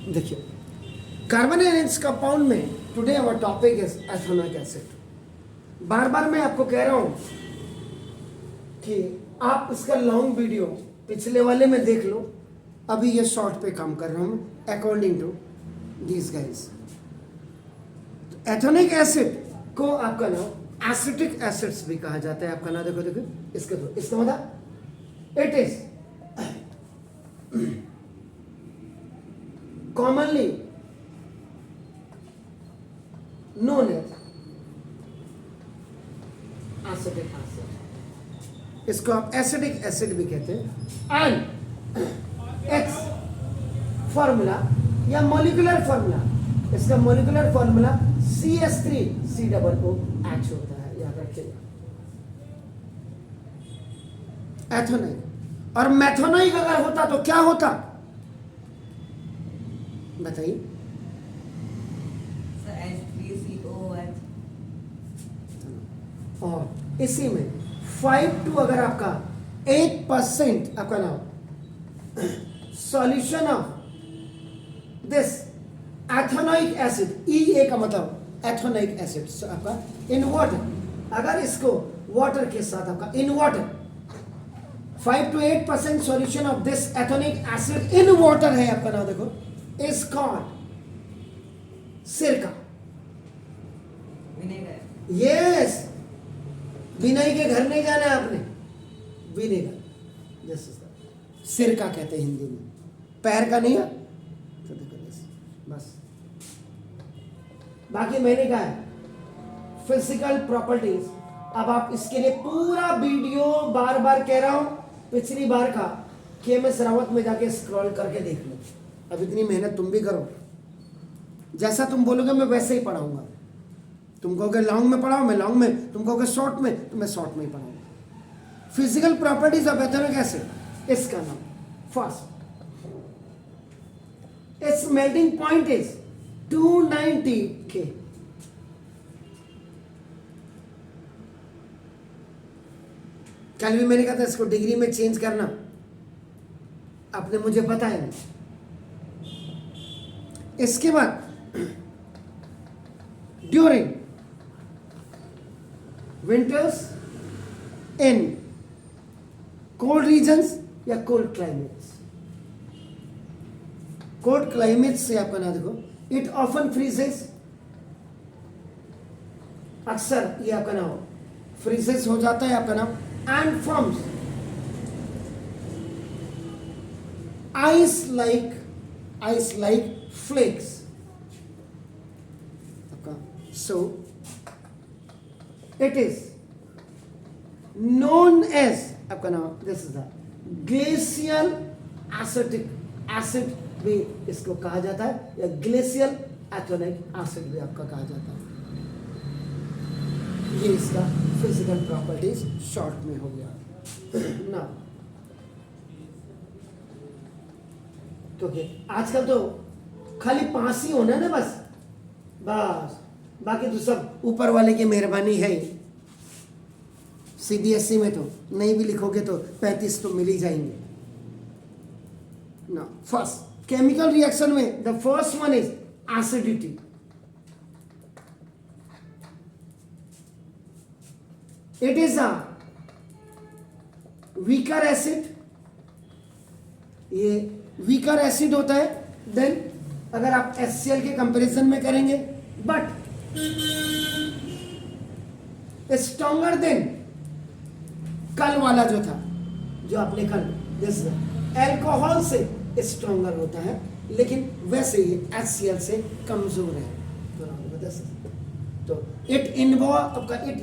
देखिए, कार्बोनेरेंस कंपाउंड में today our topic is ethanoic acid. बार बार मैं आपको कह रहा हूं कि आप इसका लॉन्ग वीडियो पिछले वाले में देख लो, अभी ये शॉर्ट पे काम कर रहा हूं according to these guys. Ethanoic acid को आपका नाम एसिटिक एसिड्स भी कहा जाता है। आपका नाम देखो देखो इसका मतलब it is commonly known as acetic acid. इसको आप एसिडिक एसिड भी कहते हैं। एंड एक्स फॉर्मूला या मॉलिक्यूलर फॉर्मूला, इसका मॉलिक्यूलर फॉर्मूला CH3COOH होता है, याद रखिएगा। एथेनोइक और मेथेनोइक अगर होता तो क्या होता बताइए। और इसी में 5 to अगर आपका 8% आपका नाम solution of this ethanoic acid, EA का मतलब एथेनोइक एसिड आपका इन वाटर, अगर इसको वाटर के साथ आपका in water 5 to 8% solution of this ethanoic acid in water है, आपका नाम देखो इज कॉल्ड सिरका। यस, विनय के घर नहीं जाना है आपने, विनेगर जैसे सिरका कहते हैं हिंदी में, पैर का नहीं है तो देखो बस। बाकी मैंने कहा है फिजिकल प्रॉपर्टीज, अब आप इसके लिए पूरा वीडियो बार बार कह रहा हूं पिछली बार का KMS रावत में जाके स्क्रॉल करके देख लो। अब इतनी मेहनत तुम भी करो, जैसा तुम बोलोगे मैं वैसे ही पढ़ाऊंगा। तुम कहोगे लॉन्ग में पढ़ाओ, मैं लॉन्ग में, तुम कहोगे शॉर्ट में तो मैं शॉर्ट में ही पढ़ाऊंगा। Physical properties of ethanoic acid, इसका नाम first, it's melting point is 290 K। कल भी मैंने कहा था इसको डिग्री में चेंज करना, आपने मुझे बताया नहीं। इसके बाद during winters in cold regions या कोल्ड क्लाइमेट्स, कोल्ड क्लाइमेट से आपका ना देखो इट ऑफन फ्रीजेस, अक्सर ये आपका नाम फ्रीजेस हो जाता है आपका नाम, and forms ice like flakes आपका। So it is known as आपका नाम, this is the glacial acetic acid भी इसको कहा जाता है, या ग्लेशियल एथेनोइक एसिड भी आपका कहा जाता है। ये इसका फिजिकल प्रॉपर्टीज शॉर्ट में हो गया ना। क्योंकि आजकल तो खाली 5 ही होना ना बस, बाकी तो सब ऊपर वाले की मेहरबानी है। CBSE में तो नहीं भी लिखोगे तो 35 तो मिल ही जाएंगे ना। फर्स्ट केमिकल रिएक्शन में the first one is acidity. It is a weaker acid, ये वीकर एसिड होता है। देन अगर आप HCl के कंपैरिजन में करेंगे, बट स्ट्रॉन्गर देन कल वाला जो था, जो आपने कल एल्कोहल से स्ट्रॉन्गर होता है, लेकिन वैसे ही HCl से कमजोर है। तो इट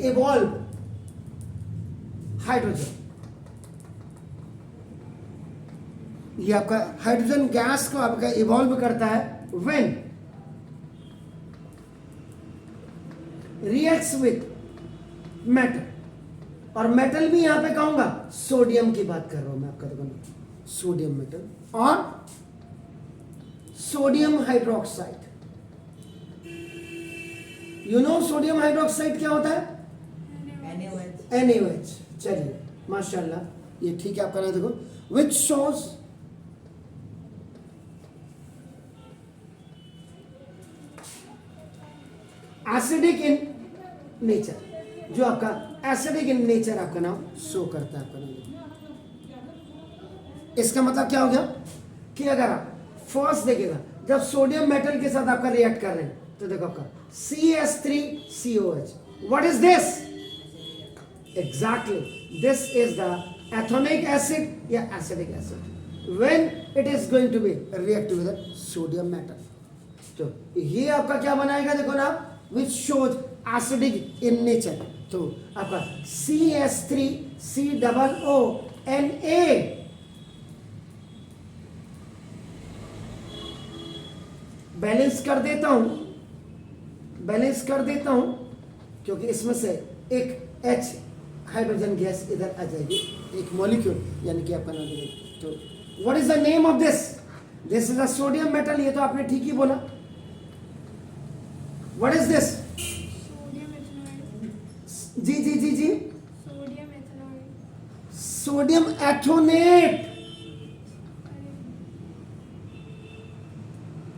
इवॉल्व हाइड्रोजन, ये आपका हाइड्रोजन गैस को आपका इवॉल्व करता है व्हेन रिएक्ट्स विथ मेटल। और मेटल भी यहां पे कहूंगा, सोडियम की बात कर रहा हूं मैं आपका, देखो सोडियम मेटल और sodium hydroxide. You know sodium hydroxide क्या होता है? NaOH। चलिए माशाल्लाह, ये ठीक है आपका ना। देखो विच शोज एसिडिक इन नेचर, जो आपका एसिडिक इन नेचर आपका नाम शो करता है आपका नाम। इसका मतलब क्या हो गया कि अगर आप फर्स्ट देखिएगा, जब सोडियम मेटल के साथ आपका रिएक्ट कर रहे हैं तो देखो आपका CS3COH, what is this? Exactly this is the ethanoic acid या acidic acid when it is going to be react with sodium metal. तो ये आपका क्या बनाएगा देखो ना, which shows acidic in nature. तो आपका CS3COONA बैलेंस कर देता हूं क्योंकि इसमें से एक H हाइड्रोजन गैस इधर आ जाएगी, एक मॉलिक्यूल यानी कि आपका नाम। तो what is the name of this? This is a sodium metal, ये तो आपने ठीक ही बोला। What is this? Sodium ethanoate. जी जी जी जी, सोडियम एथेनॉइड। सोडियम एथोनेट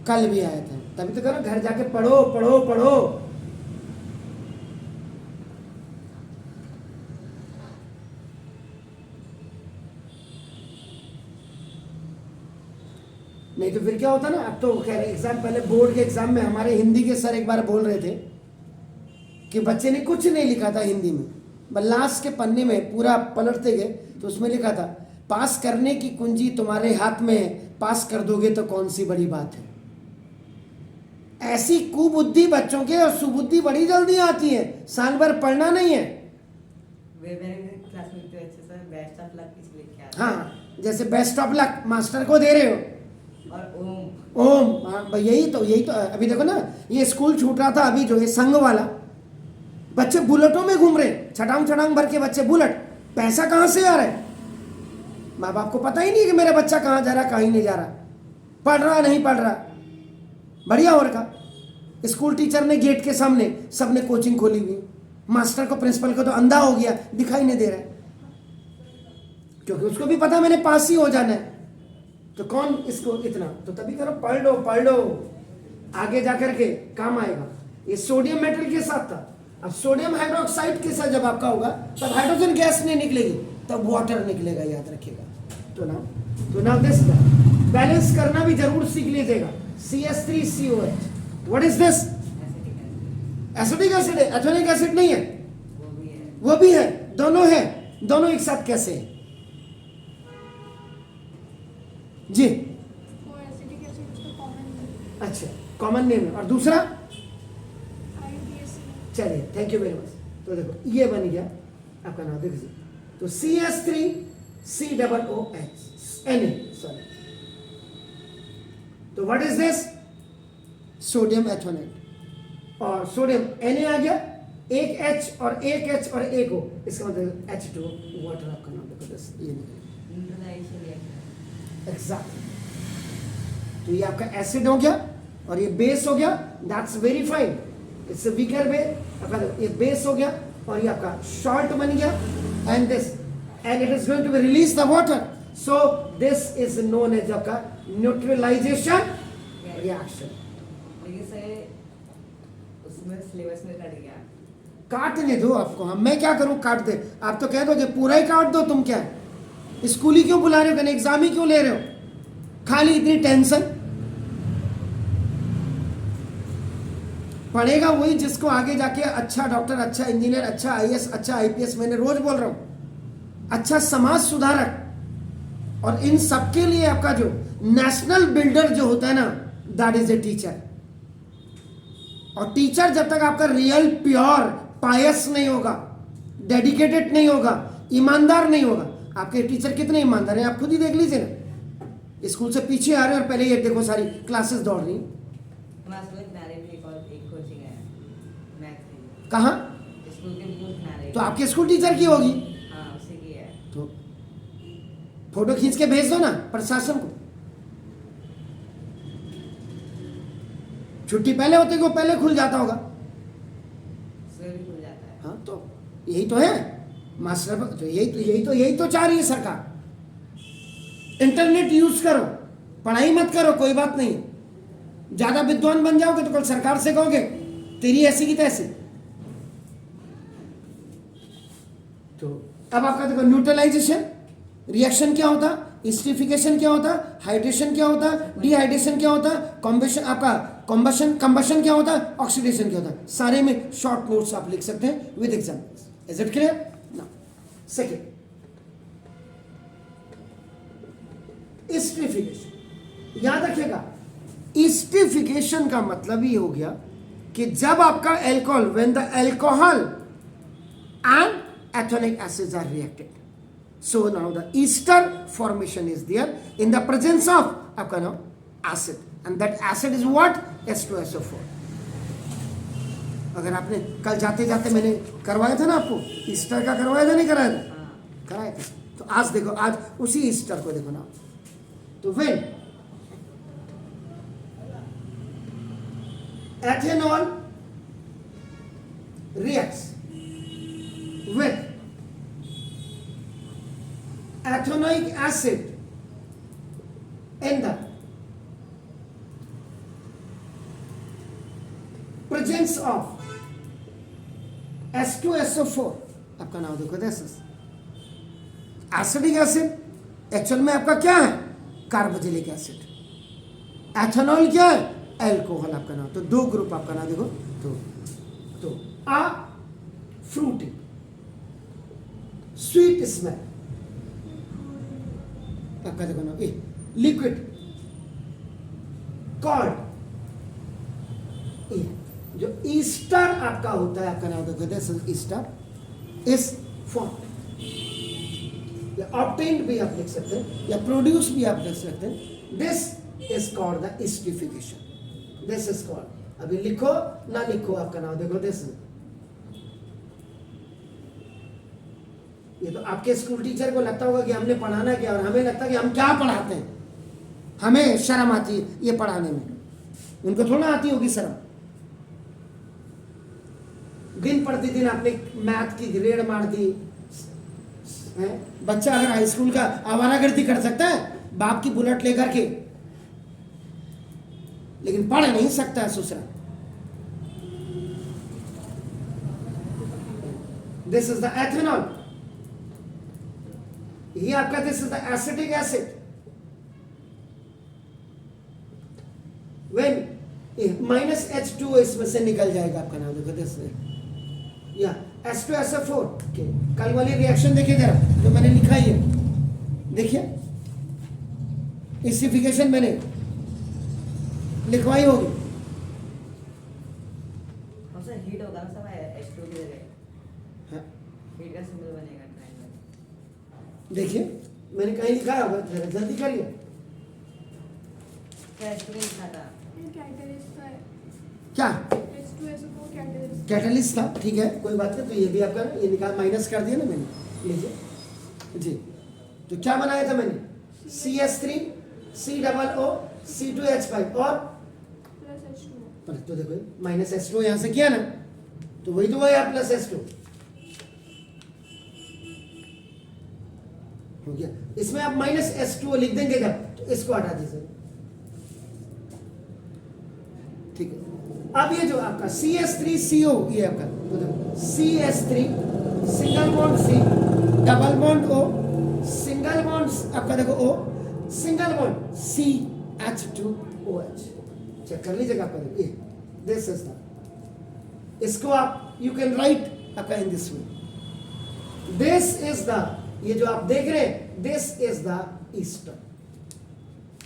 कल भी आया था, तभी तो करो घर जाके पढ़ो पढ़ो पढ़ो। नहीं तो फिर क्या होता ना, अब तो खैर एग्जाम, पहले बोर्ड के एग्जाम में हमारे हिंदी के सर एक बार बोल रहे थे कि बच्चे ने कुछ नहीं लिखा था हिंदी में, बस लास्ट के पन्ने में पूरा पलटते गए तो उसमें लिखा था पास करने की कुंजी तुम्हारे हाथ में है, पास कर दोगे तो कौन सी बड़ी बात है। ऐसी कुबुद्धि बच्चों के, और सुबुद्धि बड़ी जल्दी आती है, साल भर पढ़ना नहीं है। वे मेरे क्लास में तो अच्छे से बेस्ट ऑफ लक इसलिए क्या। हाँ, जैसे बेस्ट ऑफ लक मास्टर को दे रहे हो, और ओम हाँ भाई, यही तो अभी देखो ना, ये स्कूल छूट रहा था अभी, जो ये संघ वाला, बच्चे बुलेटों में घूम रहे, छटांग भर के बच्चे बुलेट। पैसा कहाँ से आ रहा है? माँ बाप को पता ही नहीं कि मेरा बच्चा कहाँ जा रहा, कहीं नहीं जा रहा, पढ़ रहा नहीं पढ़ रहा। बढ़िया हो रखा, स्कूल टीचर ने गेट के सामने सबने कोचिंग खोली हुई, मास्टर को प्रिंसिपल को तो अंधा हो गया, दिखाई नहीं दे रहा है, क्योंकि उसको भी पता मैंने पास ही हो जाना है। तो कौन इसको इतना, तो तभी करो पढ़ लो, आगे जाकर के काम आएगा। ये सोडियम मेटल के साथ था, अब सोडियम हाइड्रोक्साइड के साथ जब आपका होगा तब हाइड्रोजन गैस नहीं निकलेगी, तब वाटर निकलेगा, याद रखिएगा। तो नाउ दिस बैलेंस करना भी जरूर सीख लीजिएगा। CS3COH, what is this? Acidic acid है, एथोनिक एसिड नहीं है, वो भी है, दोनों है, दोनों एक साथ कैसे है जी? वो एसिडिक एसिड उसका कॉमन है। अच्छा, कॉमन नेम है, और दूसरा IUPAC। चलिए, थैंक यू वेरी मच। तो देखो ये बन गया आपका नाम, देखिए तो CS3COOH Na, सॉरी। तो व्हाट इज दिस? सोडियम एथोनेट, और सोडियम Na आ गया, एक H और एक H और एक O, इसका मतलब H2 वाटर आपका नाम देखो, दिस ये निकला न्यूट्रलाइजेशन रिएक्शन। एग्जैक्टली। तो ये आपका एसिड हो गया और ये बेस हो गया, that's very fine, it's a weaker base. आपका ये बेस हो गया और ये आपका सॉल्ट बन गया, and this, and it is going to be release the water, so this is known as आपका न्यूट्रलाइजेशन रिएक्शन। लेकिन सर उसमें सिलेबस में कट गया। काटने दो आपको, हम मैं क्या करूं, काट दे, आप तो कह दोगे पूरा ही काट दो, तुम क्या स्कूल ही क्यों बुला रहे हो, एग्जाम ही क्यों ले रहे हो, खाली इतनी टेंशन। पढ़ेगा वही जिसको आगे जाके अच्छा डॉक्टर, अच्छा इंजीनियर, अच्छा IAS, अच्छा IPS, मैंने रोज बोल रहा हूं, अच्छा समाज सुधारक, और इन सबके लिए आपका जो नेशनल बिल्डर जो होता है ना, दैट इज ए टीचर। और टीचर जब तक आपका रियल प्योर पायस नहीं होगा, डेडिकेटेड नहीं होगा, ईमानदार नहीं होगा, आपके टीचर कितने ईमानदार हैं आप खुद ही देख लीजिए ना। स्कूल से पीछे आ रहे हैं और पहले ये देखो सारी क्लासेस दौड़ रही हैं। हमारे किनारे भी एक कोचिंग है मैथ की। कहाँ? स्कूल के बिल्कुल किनारे। तो आपके स्कूल टीचर की होगी, हाँ उसी की है। तो फोटो खींच के भेज दो ना प्रशासन को। छुट्टी पहले होते को पहले खुल जाता होगा। उसमें भी खुल जाता है। हाँ, तो यही तो है मास्टर, तो यही तो चाह रही है सरकार। इंटरनेट यूज करो, पढ़ाई मत करो, कोई बात नहीं, ज्यादा विद्वान बन जाओगे तो कल सरकार से कहोगे तेरी ऐसी की तैसी। तो अब आपका देखो न्यूट्रलाइजेशन रिएक्शन क्या होता, एस्टरिफिकेशन क्या होता, हाइड्रेशन क्या होता, डिहाइड्रेशन क्या होता, कॉम्बेशन आपका कंबशन क्या होता, ऑक्सीडेशन क्या होता, सारे में शॉर्ट नोट्स आप लिख सकते हैं with examples. Is it clear? Now second, esterification. याद रखिएगा, एस्टरिफिकेशन का मतलब ये हो गया कि जब आपका alcohol, when the alcohol and ethanoic acids are reacted, so now the ester formation is there in the presence of आपका नाम acid, and that acid is what? H2SO4। अगर आपने कल जाते जाते मैंने करवाया था ना आपको, ईस्टर का करवाया था नहीं कराया था? हाँ। कराया था। तो आज देखो, आज उसी ईस्टर को देखो ना। तो when ethanol reacts with ethanoic acid in the presence of H2SO4, आपका नाम देखो, this is acidic acid. Actual में आपका क्या है? कार्बोजिलिक एसिड। एथेनॉल क्या है? एल्कोहल आपका नाम। तो दो ग्रुप आपका नाम देखो। तो आ फ्रूटी स्वीट स्मेल आपका देखो ना, ए लिक्विड कॉल्ड, जो ईस्टर आपका होता है आपका नाम देखो, this is Easter is form, या ऑब्टेन्ड भी आप लिख सकते हैं, या प्रोड्यूस भी आप लिख सकते हैं। This is called the esterification. This is called, अभी लिखो ना लिखो आपका नाम देखो, दिस इज, ये तो आपके स्कूल टीचर को लगता होगा कि हमने पढ़ाना क्या, और हमें लगता है कि हम क्या पढ़ाते हैं, हमें शर्म आती है ये पढ़ाने में, उनको थोड़ा आती होगी शर्म। दिन प्रतिदिन आपने मैथ की ग्रेड मार दी है? बच्चा अगर हाई स्कूल का आवारागर्दी कर सकता है बाप की बुलेट लेकर के, लेकिन पढ़ नहीं सकता है ससुरा। दिस इज द एथेनॉल, ये आपका this is the acetic acid. When -H2O इसमें से निकल जाएगा आपका नाम देखो, दिस या H2SO4 के कल वाली रिएक्शन देखिए जरा, जो मैंने लिखा ही है, देखिए एसिडिफिकेशन मैंने लिखवाई होगी। उससे हीट होगा ना सब, H2 की जगह हाँ हीट का सिंबल बनेगा ट्रायंगल। देखिए मैंने कहीं लिखा होगा, जरा जल्दी करिए। क्या H2 का लिखा था? ये कैटलिस्ट है, क्या H2SO4 कैटलिस्ट। कैटलिस्ट था, ठीक है कोई बात नहीं। तो ये भी आपका ये निकाल माइनस कर दिया ना मैंने, लीजिए जी। तो क्या बनाया था मैंने? CH3 COO C2H5 और प्लस H2O। तो देखो -H2 यहां से किया ना, तो वही तो वही प्लस H2 हो गया। इसमें आप -H2O लिख देंगे क्या, तो इसको हटा दीजिए, ठीक है। अब ये जो आपका CH3CO, ये आपका तो देखो CH3 single bond C double bond O single bond आपका देखो O single bond CH2OH, check कर लीजिएगा आपका देखो, ये दिस इज द, इसको आप यू कैन राइट आपका in this way, this is the, ये जो आप देख रहे हैं दिस इज द ईस्टर,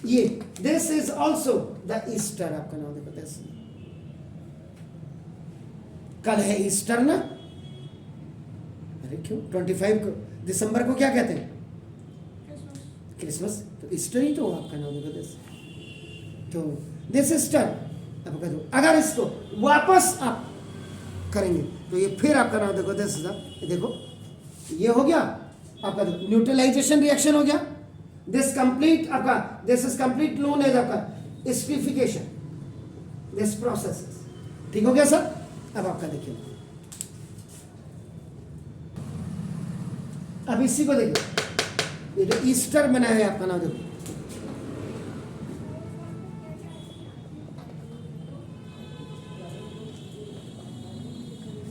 ये this is also the Easter आपका नाम देखो, दिस कल है ईस्टर ना, अरे क्यों 25 को दिसंबर को क्या कहते हैं? क्रिसमस। तो ईस्टर ही तो आपका नाम देखो, दिस तो दिस ईस्टर आपका दो। अगर इसको वापस आप करेंगे तो ये फिर आपका नाम देखो, दिस देखो ये हो गया आपका न्यूट्रलाइजेशन रिएक्शन हो गया। दिस कंप्लीट आपका, this is complete known as आपका एस्टरिफिकेशन, दिस प्रोसेस, ठीक हो गया सर। अब आपका देखिए, अब इसी को देखिए, ये जो ईस्टर बना है आपका नाम देखो,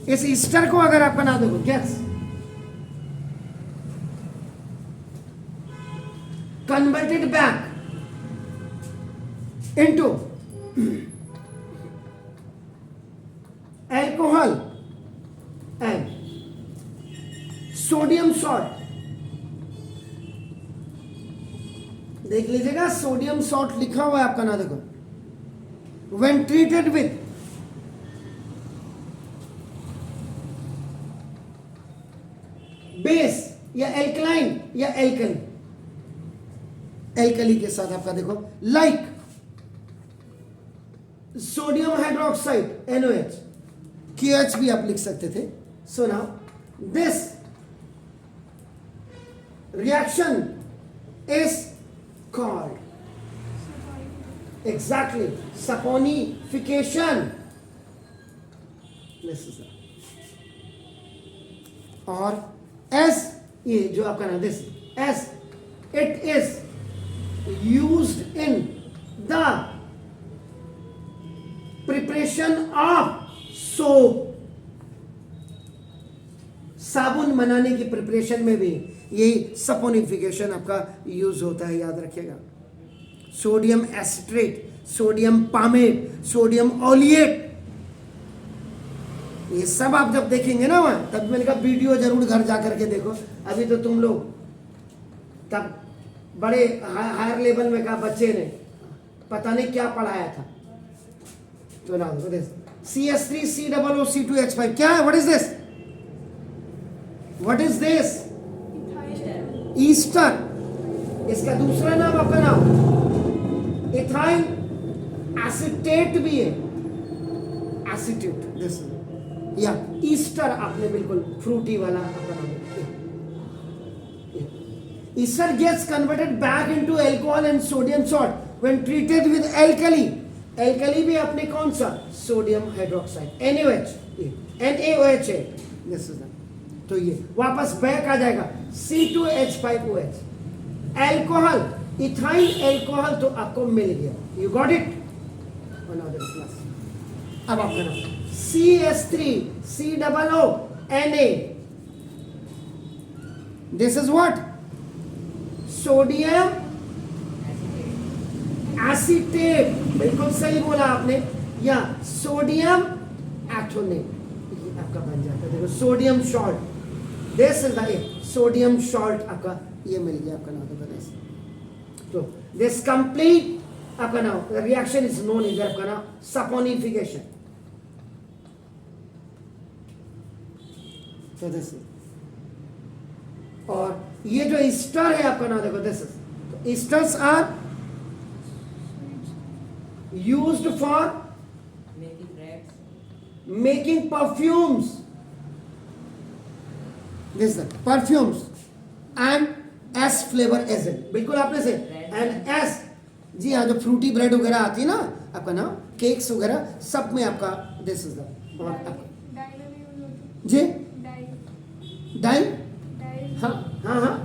इस ईस्टर को अगर आप बना दोगे, gas converted back into alcohol and sodium salt, देख लीजिएगा सोडियम सॉल्ट लिखा हुआ है आपका ना, देखो, व्हेन ट्रीटेड विथ बेस या एल्कलाइन या एल्कली, एल्कली के साथ आपका देखो, like sodium hydroxide NaOH, QH भी आप लिख सकते थे. So now this reaction is called exactly saponification. This is और as ये जो आपका ना, this as it is used in the preparation of soap, साबुन बनाने की प्रिपरेशन में भी यही सपोनिफिकेशन आपका यूज होता है, याद रखिएगा. सोडियम एसिट्रेट, सोडियम पामेट, सोडियम ऑलिएट, ये सब आप जब देखेंगे ना वहां, तब मैंने कहा वीडियो जरूर घर जा करके देखो. अभी तो तुम लोग तब बड़े हायर लेवल में का बच्चे ने पता नहीं क्या पढ़ाया था. तो ना CS3COOC2H5 क्या है? What is this? What is this? Easter. इसका दूसरा नाम आपका नाम इथाइल एसीटेट भी है, एसीटेट. दिस या ईस्टर आपने बिल्कुल फ्रूटी वाला आपका नाम. Easter gets converted back into alcohol and sodium salt when treated with alkali. alkali भी आपने कौन सा? सोडियम हाइड्रोक्साइड NaOH, NaOH है. दिस इज तो ये वापस बैक आ जाएगा C2H5OH. एल्कोहल, इथाइल एल्कोहल तो आपको मिल गया. You got it. अब आपका नाम CS3COONA. This is what? Sodium acetate. बिल्कुल सही बोला आपने. या सोडियम एथोनेट आपका बन जाता है. देखो sodium salt, this is the sodium salt आपका ये मिल गया आपका नाम. तो दिस कंप्लीट आपका नाम रिएक्शन इज नोन एज आपका नाम सपोनिफिकेशन. तो दिस और ये जो ईस्टर है आपका नाम देखो, this is esters are used for making perfumes. This perfumes and as flavour agent. बिल्कुल आपने से एंड एस. जी हाँ, जो फ्रूटी ब्रेड वगैरह आती है ना आपका नाम, केक्स वगैरह सब में आपका दिस इज द. और जी डाई, हाँ हाँ हाँ,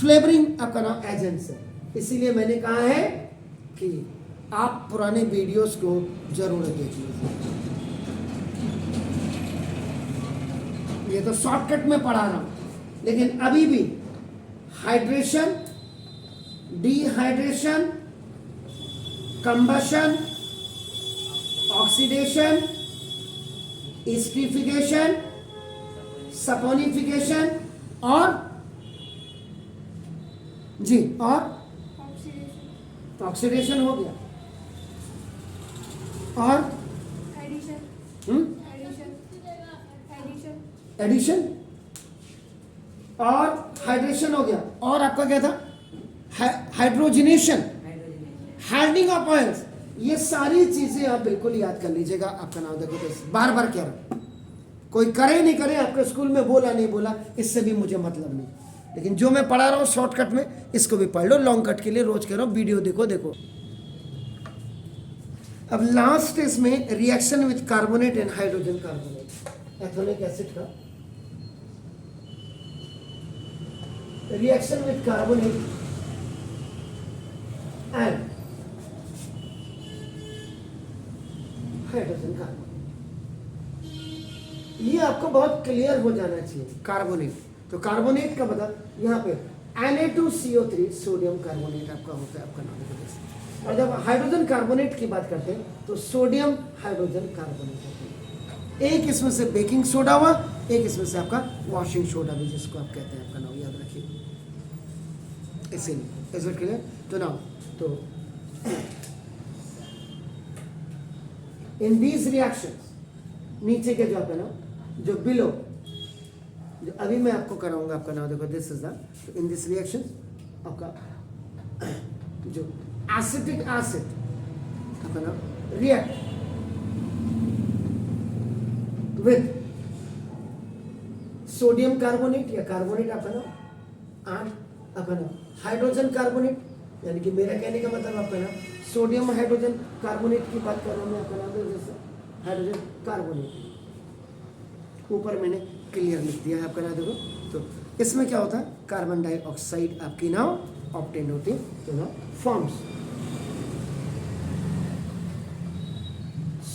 फ्लेवरिंग आपका नाम एजेंट्स है. इसीलिए मैंने कहा है कि आप पुराने वीडियोस को जरूर देख लीजिए. ये तो शॉर्टकट में पढ़ा रहा हूं, लेकिन अभी भी hydration, dehydration, combustion, oxidation, esterification, saponification और जी और ऑक्सीडेशन हो गया और एडिशन और हाइड्रेशन हो गया. और आपका क्या था? Hydrogenation, hardening of oils. ये सारी चीजें आप बिल्कुल याद कर लीजिएगा. आपका नाम देखो, तो बार बार कह रहा हूं, कोई करे नहीं करे, आपके स्कूल में बोला नहीं बोला, इससे भी मुझे मतलब नहीं. लेकिन जो मैं पढ़ा रहा हूँ शॉर्टकट में, इसको भी पढ़ लो. लॉन्ग कट के लिए रोज कह रहा हूँ वीडियो देखो देखो. अब लास्ट इसमें reaction with carbonate and hydrogen carbonate, ethanoic acid का reaction with carbonate and hydrogen carbonate. ये आपको बहुत क्लियर हो जाना चाहिए। कार्बोनेट, तो कार्बोनेट का बता यहाँ पे Na2CO3 सोडियम कार्बोनेट आपका होता है, आपका नाम है। और जब हाइड्रोजन कार्बोनेट की बात करते हैं तो सोडियम हाइड्रोजन कार्बोनेट होता है। एक इसमें से बेकिंग सोडा हुआ, एक इसमें से आपका वॉशिंग सोडा भी जिसको आप कहते हैं, आपका नाम याद रखिए। इसीलिए इज इट क्लियर? तो नाउ तो इन दीज रिएक्शंस, नीचे के जो आपका ना जो बिलो, जो अभी मैं आपको कराऊंगा आपका नाम देखो, this is the, in this reaction आपका जो एसिटिक एसिड आपका नाम रिएक्ट विद सोडियम कार्बोनेट या कार्बोनेट आपका नाम एंड आपका नाम हाइड्रोजन कार्बोनेट, यानी कि मेरा कहने का मतलब आपका नाम सोडियम हाइड्रोजन कार्बोनेट की बात कर रहा हूं मैं, आपका नाम जैसे हाइड्रोजन कार्बोनेट, ऊपर मैंने क्लियर लिख दिया है आपका नाम देखो। तो इसमें क्या होता है, कार्बन डाइऑक्साइड आपकी नाव ऑब्टेन होती है, तो now forms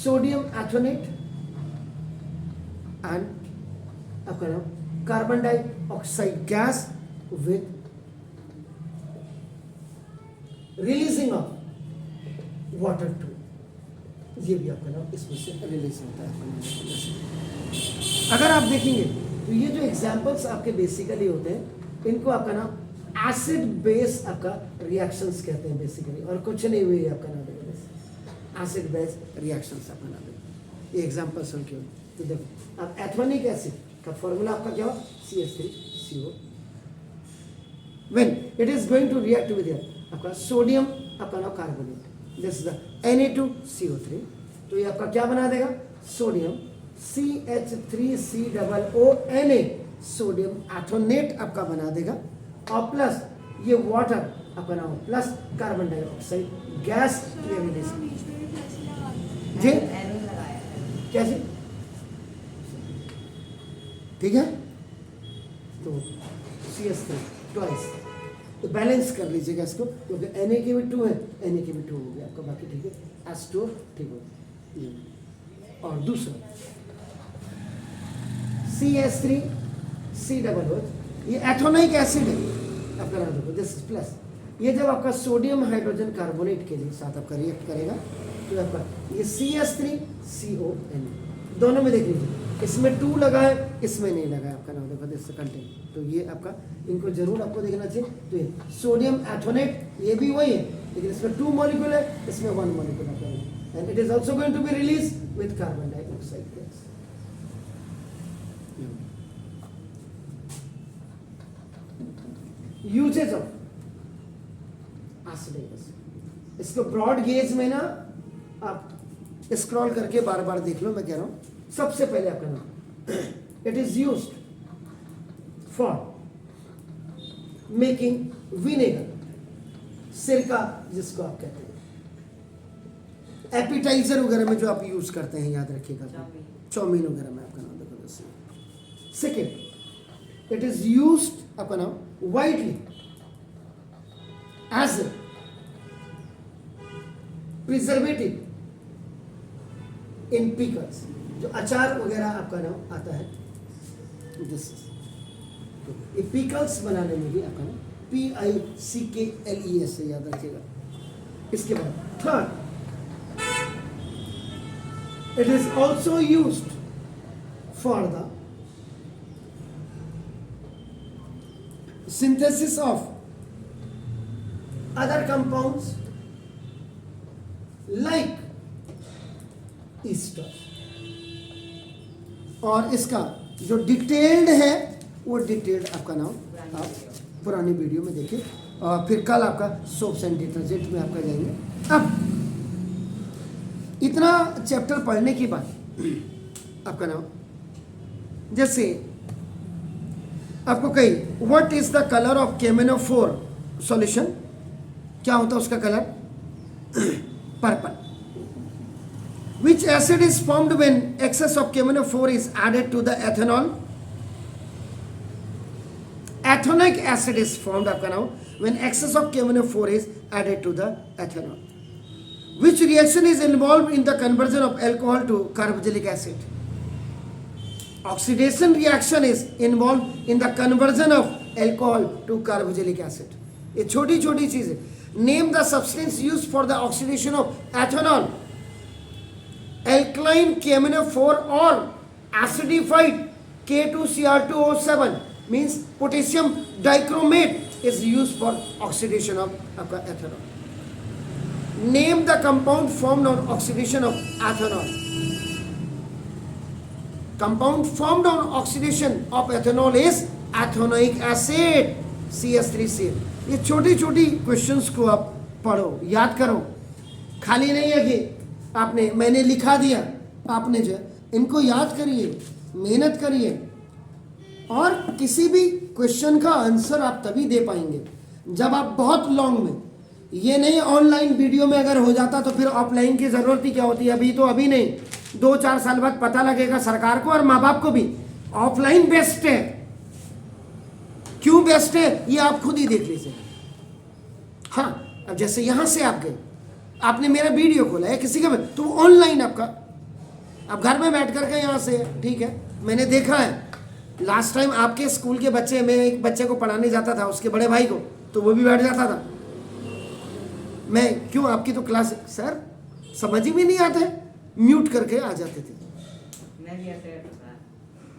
sodium ethanoate and आपका नाम carbon dioxide gas with releasing of water too, ये भी आपका नाम इसमें से रिलीज होता है। अगर आप देखेंगे तो ये जो एग्जाम्पल्स आपके बेसिकली होते हैं, इनको आपका नाम एसिड बेस आपका रिएक्शंस कहते हैं बेसिकली, और कुछ नहीं हुई आपका नाम एसिड बेस रिएक्शंस आपका नाम है। ये एग्जाम्पल सुन के, तो देखो अब एथोनिक एसिड का फॉर्मूला आपका क्या हुआ, CH3CO, when it is going to react with आपका सोडियम आपका नाम carbonate, this is the Na2CO3, तो ये आपका क्या बना देगा, सोडियम CH3COONA सोडियम एथोनेट आपका बना देगा, और प्लस ये वाटर आपका नाम प्लस कार्बन डाइऑक्साइड गैस ये रिलीज जी एनोन लगाया है। कैसे, ठीक है। तो CH3 ट्वाइस, तो बैलेंस कर लीजिएगा इसको, क्योंकि Na के भी 2 है, Na के भी 2 हो गया आपका, बाकी ठीक है, H2 ठीक हो गया। और दूसरा CH3C ये एथोनिक एसिड है आपका नाम देखो, दिस इज प्लस, ये जब आपका सोडियम हाइड्रोजन कार्बोनेट के लिए साथ आपका रिएक्ट करेगा तो आपका ये CH3CON, दोनों में देख लीजिए, इसमें 2 लगा है, इसमें नहीं लगा है आपका नाम देखो, दिस कंटेंट, तो ये आपका इनको जरूर आपको देखना चाहिए। तो ये सोडियम एथोनेट ये भी वही है, लेकिन इसमें 2 मॉलिक्यूल है, इसमें 1 मॉलिक्यूल आपका है, and it is also going to be release with carbon dioxide gas. Usages of acidic acid, इसको ब्रॉड गेज में ना आप स्क्रॉल करके बार बार देख लो, मैं कह रहा हूं सबसे पहले आपका नाम, it is used for making vinegar, सिरका जिसको आप कहते हैं, एपिटाइजर वगैरह में जो आप यूज करते हैं, याद रखिएगा, चाउमीन वगैरह में आपका नाम देखो। सेकेंड, इट इज यूज्ड आपका नाम widely as a preservative in pickles, जो अचार वगैरह आपका नाम आता है, ये पिकल्स बनाने में भी आपका नाम PICKLES से याद रखिएगा। इसके बाद third, it is also used for the synthesis of other compounds like ester, और इसका जो डिटेल्ड है वो डिटेल्ड आपका नाम आप पुरानी वीडियो में देखिए, और फिर कल आपका सोप्स एंड डिटर्जेंट में आपका जाएंगे। अब इतना चैप्टर पढ़ने के बाद आपका नाम, जैसे आपको कही what is the colour of KMnO4 solution, क्या होता है उसका colour, purple. Which acid is formed when excess of KMnO4 is added to the ethanol, ethanoic acid is formed आपका नाम when excess of KMnO4 is added to the ethanol. Which reaction is involve in the conversion of alcohol to carboxylic acid, oxidation reaction is involve in the conversion of alcohol to carboxylic acid. ये छोटी छोटी चीजें। Name the substance use for the oxidation of ethanol, alkaline KMnO4 और acidified K2Cr2O7 means potassium dichromate is use for oxidation of आपका ethanol. Name the compound formed on oxidation of ethanol. Compound formed on oxidation of ethanol is ethanoic acid CH3CL। ये छोटी छोटी questions को आप पढ़ो, याद करो। खाली नहीं है कि आपने मैंने लिखा दिया, आपने जो है इनको याद करिए, मेहनत करिए, और किसी भी क्वेश्चन का आंसर आप तभी दे पाएंगे जब आप बहुत लॉन्ग में, ये नहीं ऑनलाइन वीडियो में अगर हो जाता तो फिर ऑफलाइन की ज़रूरत ही क्या होती है। अभी तो अभी नहीं, 2-4 साल बाद पता लगेगा सरकार को और माँ बाप को भी ऑफलाइन बेस्ट है। क्यों बेस्ट है ये आप खुद ही देख लीजिए। हाँ, अब जैसे यहाँ से आप गए, आपने मेरा वीडियो खोला है किसी का, तो ऑनलाइन आपका, आप घर में बैठ करके यहाँ से, ठीक है, मैंने देखा है लास्ट टाइम आपके स्कूल के बच्चे, मैं एक बच्चे को पढ़ाने जाता था, उसके बड़े भाई को, तो वो भी बैठ जाता था। मैं क्यों, आपकी तो क्लास सर समझ ही भी नहीं आता है, म्यूट करके आ जाते थे। मैं भी ऐसे था,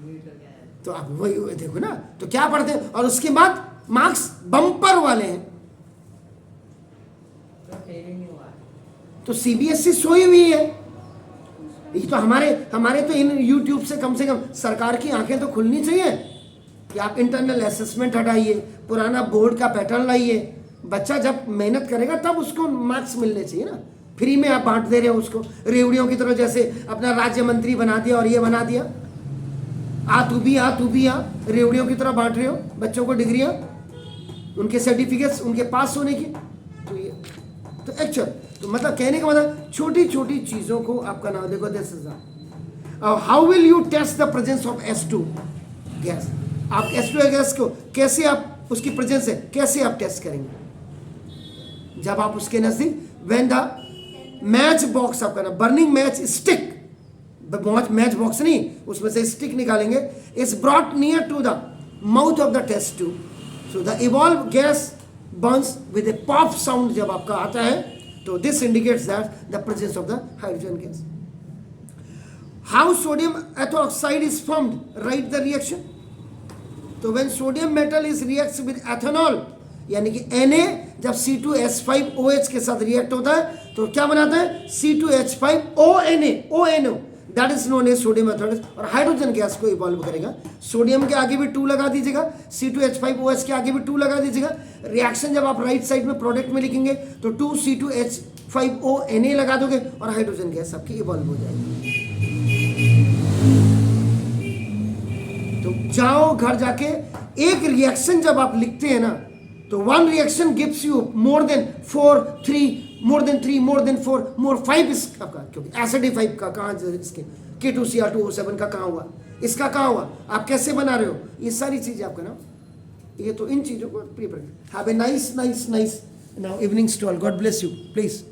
म्यूट करके आया। तो आप वही देखो ना, तो क्या पढ़ते हैं, और उसके बाद मार्क्स बम्पर वाले हैं। तो फेल ही नहीं हुआ। तो CBSE सोई हुई है। ये तो हमारे तो इन YouTube से कम सरकार की आंखें तो खुलनी चाहिए कि आप इंटरनल असेसमेंट हटाइए, पुराना बोर्ड का पैटर्न लाइए। बच्चा जब मेहनत करेगा तब उसको मार्क्स मिलने चाहिए ना। फ्री में आप बांट दे रहे हो उसको, रेवड़ियों की तरह, जैसे अपना राज्य मंत्री बना दिया और ये बना दिया, तू भी आ, रेवड़ियों की तरह बांट रहे हो बच्चों को डिग्रियां, उनके सर्टिफिकेट्स, उनके पास होने की। तो ये तो एक्चुअल, तो मतलब कहने का मतलब छोटी छोटी चीज़ों को आपका नाम देखो। This is how will you test the presence of H2 gas. आप H2 गैस को कैसे, आप उसकी प्रेजेंस है कैसे आप टेस्ट करेंगे, जब आप उसके नजदीक, व्हेन द मैच बॉक्स आपका ना, burning match stick, match box नहीं, उसमें से स्टिक निकालेंगे, is brought near to the mouth of the test tube, so the evolve gas burns with a pop sound जब आपका आता है, तो this indicates that the presence of the hydrogen gas. How sodium ethoxide is formed? Write the reaction. तो when sodium metal is reacts with ethanol, यानी कि Na जब C2H5OH के साथ रिएक्ट होता है तो क्या बनाता है, C2H5ONO, that is known as sodium ethanol, और हाइड्रोजन गैस को इवॉल्व करेगा। सोडियम के आगे भी 2 लगा दीजिएगा, C2H5OH के आगे भी 2 लगा दीजिएगा। रिएक्शन जब आप राइट साइड में प्रोडक्ट में लिखेंगे तो 2C2H5ONA लगा दोगे और हाइड्रोजन गैस आपकी इवॉल्व हो जाएगी। तो जाओ घर जाके, एक रिएक्शन जब आप लिखते हैं ना, तो 1 reaction gives you more than 4, 3, more than 3, more than 4, मोर 5 आपका, क्योंकि एसिडिफाइड का कहाँ, इसके K2Cr2O7 का कहाँ हुआ, इसका कहाँ हुआ, आप कैसे बना रहे हो, ये सारी चीजें आपका ना, ये तो इन चीजों को prepare. Have a nice now evenings to all, God bless you please.